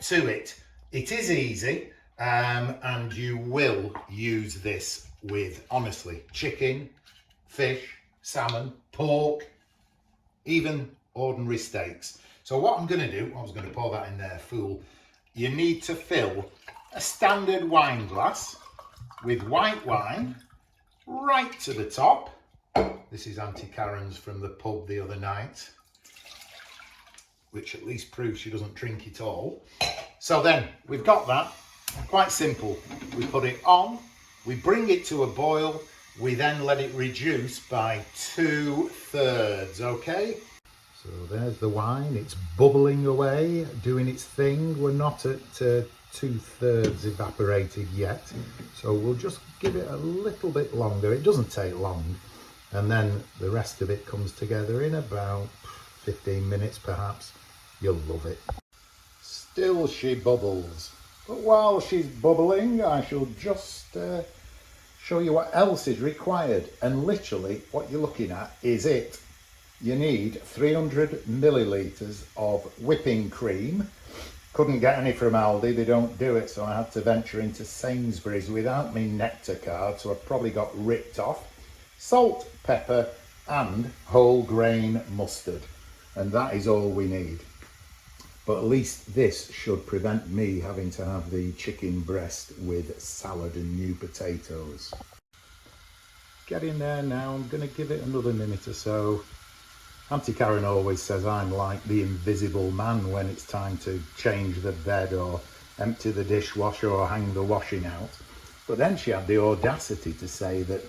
to it. It is easy, and you will use this with, honestly, chicken, fish, salmon, pork, even ordinary steaks. So what I'm going to do, I was going to pour that in there, fool. You need to fill a standard wine glass with white wine right to the top. This is Auntie Karen's from the pub the other night, which at least proves she doesn't drink it all. So then we've got that. Quite simple. We put it on, we bring it to a boil, we then let it reduce by 2/3, okay? So there's the wine, it's bubbling away, doing its thing. We're not at 2/3 evaporated yet, so we'll just give it a little bit longer. It doesn't take long, and then the rest of it comes together in about 15 minutes perhaps. You'll love it. Still she bubbles, but while she's bubbling I shall just show you what else is required, and literally what you're looking at is it. You need 300 millilitres of whipping cream. Couldn't get any from Aldi, they don't do it, so I had to venture into Sainsbury's without my Nectar card, so I probably got ripped off. Salt, pepper and whole grain mustard, and that is all we need. But at least this should prevent me having to have the chicken breast with salad and new potatoes. Get in there now, I'm going to give it another minute or so. Auntie Karen always says I'm like the invisible man when it's time to change the bed or empty the dishwasher or hang the washing out. But then she had the audacity to say that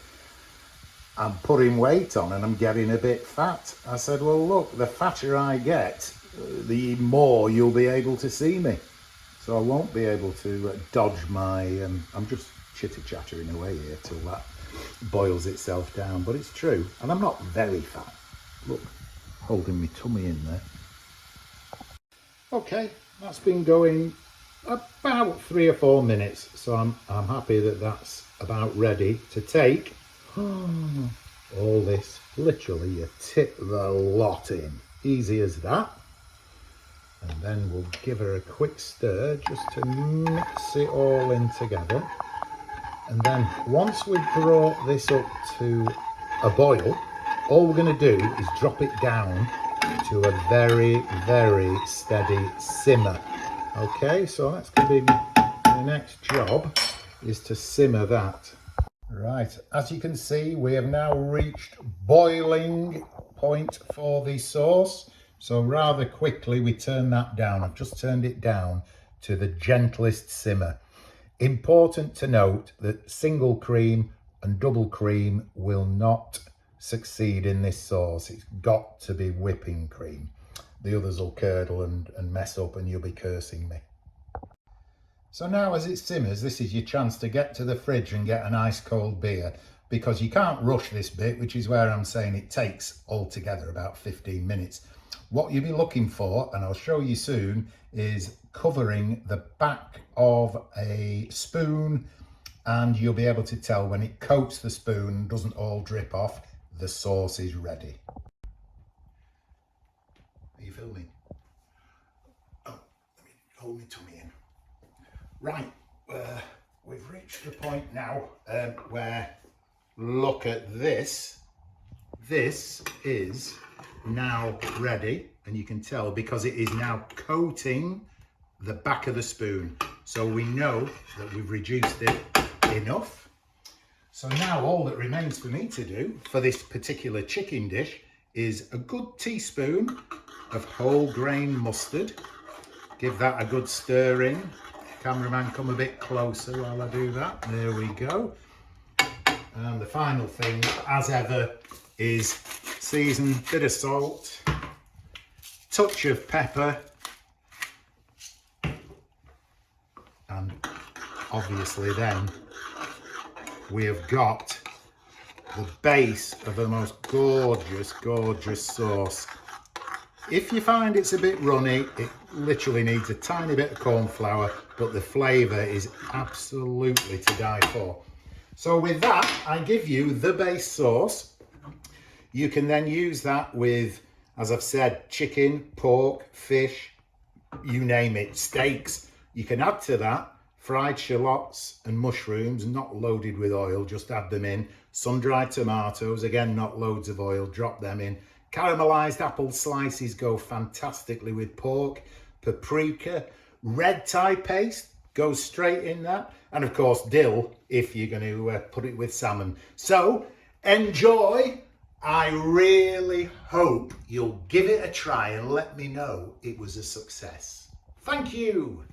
I'm putting weight on and I'm getting a bit fat. I said, well look, the fatter I get, the more you'll be able to see me. So I won't be able to dodge my, I'm just chitter-chattering away here till that boils itself down, but it's true. And I'm not very fat. Look, holding my tummy in there. Okay, that's been going about 3 or 4 minutes, so I'm happy that that's about ready to take. All this, literally you tip the lot in, easy as that. And then we'll give her a quick stir just to mix it all in together. And then once we've brought this up to a boil, all we're going to do is drop it down to a very, very steady simmer. Okay, so that's going to be the next job, is to simmer that. Right, as you can see, we have now reached boiling point for the sauce. So rather quickly we turn that down. I've just turned it down to the gentlest simmer. Important to note that single cream and double cream will not succeed in this sauce. It's got to be whipping cream. The others will curdle and mess up and you'll be cursing me. So now as it simmers, this is your chance to get to the fridge and get an ice cold beer, because you can't rush this bit, which is where I'm saying it takes altogether about 15 minutes. What you'll be looking for, and I'll show you soon, is covering the back of a spoon, and you'll be able to tell when it coats the spoon, doesn't all drip off, the sauce is ready. Are you filming? Oh, let me hold my tummy in. Right, we've reached the point now where, look at this. This is now ready, and you can tell because it is now coating the back of the spoon. So we know that we've reduced it enough. So now all that remains for me to do for this particular chicken dish is a good teaspoon of whole grain mustard. Give that a good stir in. Cameraman, come a bit closer while I do that. There we go. And the final thing, as ever, is season, bit of salt, touch of pepper, and obviously then we have got the base of the most gorgeous, gorgeous sauce. If you find it's a bit runny, it literally needs a tiny bit of corn flour, but the flavour is absolutely to die for. So with that, I give you the base sauce. You can then use that with, as I've said, chicken, pork, fish, you name it, steaks. You can add to that fried shallots and mushrooms, not loaded with oil, just add them in. Sun-dried tomatoes, again, not loads of oil, drop them in. Caramelized apple slices go fantastically with pork. Paprika, red Thai paste goes straight in that. And of course, dill if you're going to put it with salmon. So enjoy. I really hope you'll give it a try and let me know it was a success. Thank you.